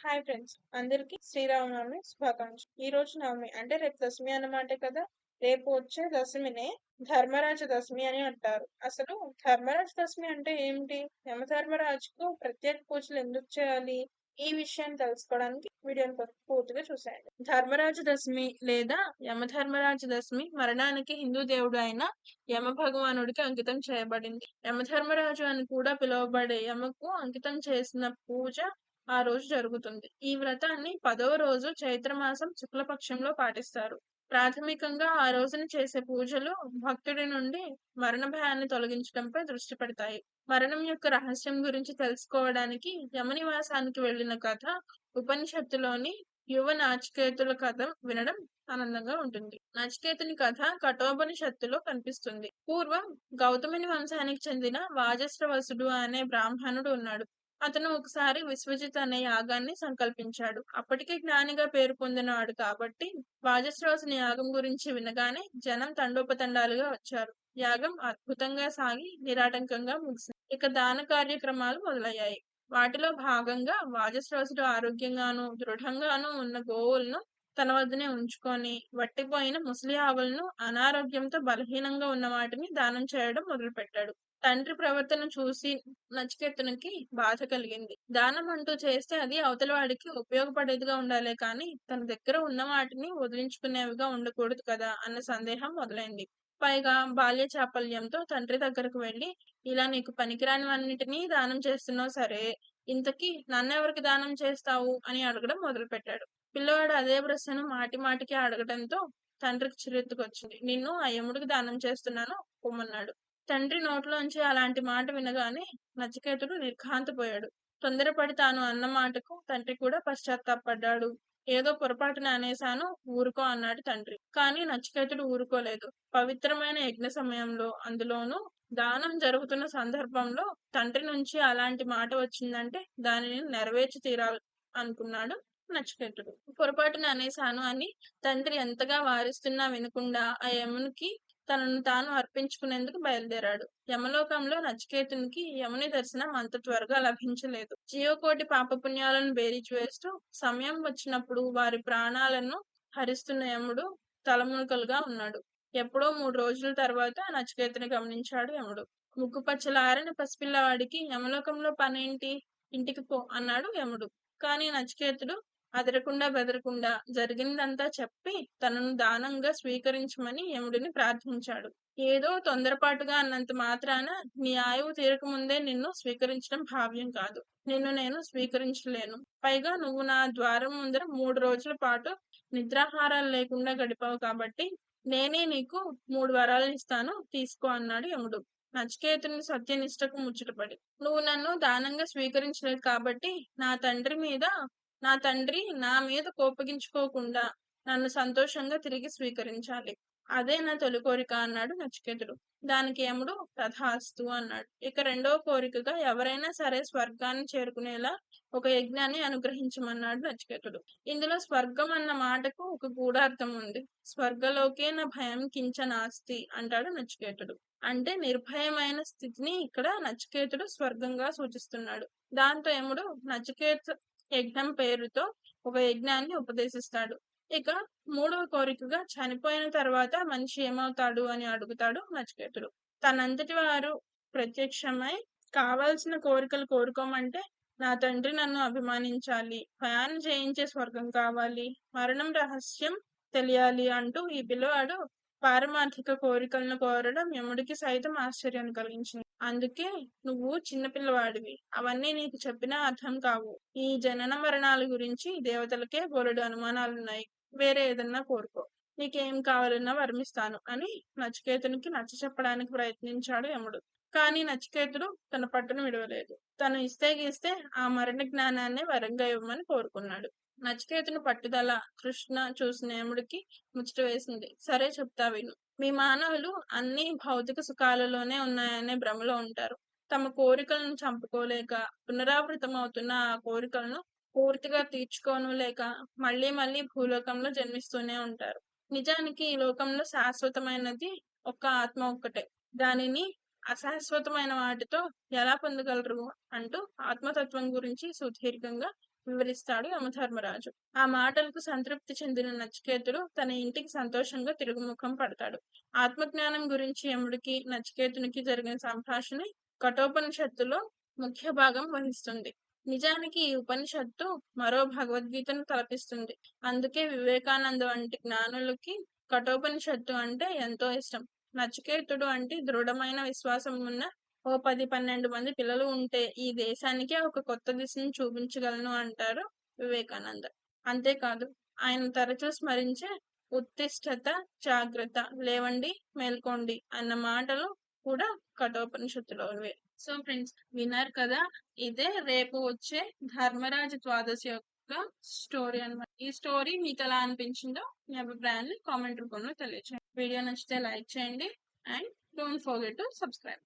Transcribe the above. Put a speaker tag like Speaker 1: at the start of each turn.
Speaker 1: Hi friends, అందరికి శ్రీరామనవమి శుభాకాంక్షలు. ఈ రోజు నవమి అంటే రేపు దశమి అన్నమాటే కదా. రేపు వచ్చే దశమినే ధర్మరాజ దశమి అని అంటారు. అసలు ధర్మరాజ దశమి అంటే ఏమిటి? యమధర్మరాజుకు ప్రత్యేక పూజలు ఎందుకు చేయాలి? ఈ విషయాన్ని తెలుసుకోవడానికి వీడియోని పూర్తిగా చూసేయండి. ధర్మరాజ దశమి లేదా యమధర్మరాజ దశమి మరణానికి హిందూ దేవుడు అయిన యమ భగవానుడికి అంకితం చేయబడింది. యమధర్మరాజు అని కూడా పిలువబడే యమకు అంకితం చేసిన పూజ ఆ రోజు జరుగుతుంది. ఈ వ్రతాన్ని 10వ రోజు చైత్రమాసం శుక్లపక్షంలో పాటిస్తారు. ప్రాథమికంగా ఆ రోజున చేసే పూజలు భక్తుడి నుండి మరణ భయాన్ని తొలగించడంపై దృష్టి పెడతాయి. మరణం యొక్క రహస్యం గురించి తెలుసుకోవడానికి యమనివాసానికి వెళ్లిన కథ ఉపనిషత్తులోని యువ నాచికేతుల కథ వినడం ఆనందంగా ఉంటుంది. నచికేతుని కథ కఠోపనిషత్తులో కనిపిస్తుంది. పూర్వం గౌతముని వంశానికి చెందిన వాజస్రవసుడు అనే బ్రాహ్మణుడు ఉన్నాడు. అతను ఒకసారి విశ్వజిత్ అనే యాగాన్ని సంకల్పించాడు. అప్పటికే జ్ఞానిగా పేరు పొందినవాడు కాబట్టి వాజస్రాసుని యాగం గురించి వినగానే జనం తండోపతండాలుగా వచ్చారు. యాగం అద్భుతంగా సాగి నిరాటంకంగా ముగిసింది. ఇక దాన కార్యక్రమాలు మొదలయ్యాయి. వాటిలో భాగంగా వాజస్రాసుడు ఆరోగ్యంగాను దృఢంగాను ఉన్న గోవులను తన వద్దనే ఉంచుకొని వట్టిపోయిన ముసలి ఆవులను అనారోగ్యంతో బలహీనంగా ఉన్న వాటిని దానం చేయడం మొదలుపెట్టాడు. తండ్రి ప్రవర్తన చూసి నచికేతునికి బాధ కలిగింది. దానం అంటూ చేస్తే అది అవతల వాడికి ఉపయోగపడేదిగా ఉండాలే కానీ తన దగ్గర ఉన్న వాటిని వదిలించుకునేవిగా ఉండకూడదు కదా అన్న సందేహం మొదలైంది. పైగా బాల్య చాపల్యంతో తండ్రి దగ్గరకు వెళ్లి ఇలా నీకు పనికిరానివన్నిటినీ దానం చేస్తున్నావు సరే, ఇంతకీ నన్నెవరికి దానం చేస్తావు అని అడగడం మొదలుపెట్టాడు. పిల్లవాడు అదే ప్రశ్నను మాటి మాటికి అడగడంతో తండ్రికి చిరెత్తుకొచ్చింది. నిన్ను ఆ యముడికి దానం చేస్తున్నాను పొమ్మన్నాడు. తండ్రి నోట్లోంచి అలాంటి మాట వినగానే నచికేతుడు నిర్ఘాంతపోయాడు. తొందరపడి తాను అన్న మాటకు తండ్రి కూడా పశ్చాత్తాపడ్డాడు. ఏదో పొరపాటున అనేశాను, ఊరుకో అన్నాడు తండ్రి. కానీ నచికేతుడు ఊరుకోలేదు. పవిత్రమైన యజ్ఞ సమయంలో, అందులోనూ దానం జరుగుతున్న సందర్భంలో తండ్రి నుంచి అలాంటి మాట వచ్చిందంటే దానిని నెరవేర్చి తీరాలి అనుకున్నాడు నచికేతుడు. పొరపాటున అనేశాను అని తండ్రి ఎంతగా వారిస్తున్నా వినకుండా ఆ యమునికి తనను తాను అర్పించుకునేందుకు బయలుదేరాడు. యమలోకంలో నచికేతునికి యముని దర్శనం అంత త్వరగా లభించలేదు. జీవకోటి పాపపుణ్యాలను బేరీజు వేస్తూ సమయం వచ్చినప్పుడు వారి ప్రాణాలను హరిస్తున్న యముడు తలమునకలుగా ఉన్నాడు. ఎప్పుడో 3 రోజుల తర్వాత నచికేతుని గమనించాడు యముడు. ముక్కు పచ్చలారని పసిపిల్లవాడికి యమలోకంలో పనేంటి? ఇంటికి పో అన్నాడు యముడు. కానీ నచికేతుడు అదరకుండా బెదరకుండా జరిగిందంతా చెప్పి తనను దానంగా స్వీకరించమని యముడిని ప్రార్థించాడు. ఏదో తొందరపాటుగా అన్నంత మాత్రాన నీ ఆయువు తీరకముందే నిన్ను స్వీకరించడం భావ్యం కాదు. నిన్ను నేను స్వీకరించలేను. పైగా నువ్వు నా ద్వారం ముందర 3 రోజుల పాటు నిద్రాహారాలు లేకుండా గడిపావు కాబట్టి నేనే నీకు 3 వరాలనిస్తాను, తీసుకో అన్నాడు యముడు. నచికేతుని సత్యనిష్టకు ముచ్చటపడి, నువ్వు నన్ను దానంగా స్వీకరించలేదు కాబట్టి నా తండ్రి నా మీద కోపగించుకోకుండా నన్ను సంతోషంగా తిరిగి స్వీకరించాలి. అదే నా తొలి కోరిక అన్నాడు నచికేతుడు. దానికి యముడు తథాస్తు అన్నాడు. ఇక రెండవ కోరికగా ఎవరైనా సరే స్వర్గాన్ని చేరుకునేలా ఒక యజ్ఞాన్ని అనుగ్రహించమన్నాడు నచికేతుడు. ఇందులో స్వర్గం అన్న మాటకు ఒక గూఢార్థం ఉంది. స్వర్గలోకే నా భయం కించనాస్తి అంటాడు నచికేతుడు. అంటే నిర్భయమైన స్థితిని ఇక్కడ నచికేతుడు స్వర్గంగా సూచిస్తున్నాడు. దాంతో యముడు నచికేత యజ్ఞం పేరుతో ఒక యజ్ఞాన్ని ఉపదేశిస్తాడు. ఇక 3వ కోరికగా చనిపోయిన తర్వాత మనిషి ఏమవుతాడు అని అడుగుతాడు నచికేతుడు. తనంతటి వారు ప్రత్యక్షమై కావాల్సిన కోరికలు కోరుకోమంటే నా తండ్రి నన్ను అభిమానించాలి, ప్రయాణం చేయించే స్వర్గం కావాలి, మరణం రహస్యం తెలియాలి అంటూ ఈ పిల్లవాడు పారమార్థిక కోరికలను కోరడం యముడికి సైతం ఆశ్చర్యాన్ని కలిగించింది. అందుకే నువ్వు చిన్నపిల్లవాడివి, అవన్నీ నీకు చెప్పినా అర్థం కావు. ఈ జనన మరణాల గురించి దేవతలకే బోలెడు అనుమానాలున్నాయి. వేరే ఏదన్నా కోరుకో, నీకేం కావాలన్నా వరమిస్తాను అని నచికేతునికి నచ్చ చెప్పడానికి ప్రయత్నించాడు యముడు. కానీ నచికేతుడు తన పట్టును విడవలేదు. తను ఇస్తే గీస్తే ఆ మరణ జ్ఞానాన్ని వరంగా ఇవ్వమని కోరుకున్నాడు. నచికేతుని పట్టుదల కృష్ణ చూసిన యముడికి ముచ్చట వేసింది. సరే చెప్తా విను. మీ మానవులు అన్ని భౌతిక సుఖాలలోనే ఉన్నాయనే భ్రమలో ఉంటారు. తమ కోరికలను చంపుకోలేక పునరావృతమవుతున్న ఆ కోరికలను పూర్తిగా తీర్చుకోను లేక మళ్ళీ మళ్ళీ భూలోకంలో జన్మిస్తూనే ఉంటారు. నిజానికి ఈ లోకంలో శాశ్వతమైనది ఒక్క ఆత్మ ఒక్కటే. దానిని అశాశ్వతమైన వాటితో ఎలా పొందగలరు అంటూ ఆత్మతత్వం గురించి సుదీర్ఘంగా వివరిస్తాడు యమధర్మరాజు. ఆ మాటలకు సంతృప్తి చెందిన నచికేతుడు తన ఇంటికి సంతోషంగా తిరుగుముఖం పడతాడు. ఆత్మజ్ఞానం గురించి యముడికి నచికేతునికి జరిగిన సంభాషణ కఠోపనిషత్తులో ముఖ్య భాగం వహిస్తుంది. నిజానికి ఈ ఉపనిషత్తు మరో భగవద్గీతను తలపిస్తుంది. అందుకే వివేకానంద వంటి జ్ఞానులకి కఠోపనిషత్తు అంటే ఎంతో ఇష్టం. నచికేతుడు అంటే దృఢమైన విశ్వాసం ఉన్న ఓ 10-12 మంది పిల్లలు ఉంటే ఈ దేశానికే ఒక కొత్త దిశను చూపించగలను అంటారు వివేకానంద. అంతేకాదు ఆయన తరచూ స్మరించే ఉత్తిష్టత, జాగ్రత్త, లేవండి, మేల్కోండి అన్న మాటలు కూడా కఠోపనిషత్తులోవే. సో ఫ్రెండ్స్, విన్నారు కదా, ఇదే రేపు వచ్చే ధర్మరాజు ద్వాదశి యొక్క స్టోరీ అన్నమాట. ఈ స్టోరీ మీకు ఎలా అనిపించిందో మీ అభిప్రాయాన్ని కామెంట్ రూపంలో తెలియచేయండి. వీడియో నచ్చితే లైక్ చేయండి and don't forget to subscribe.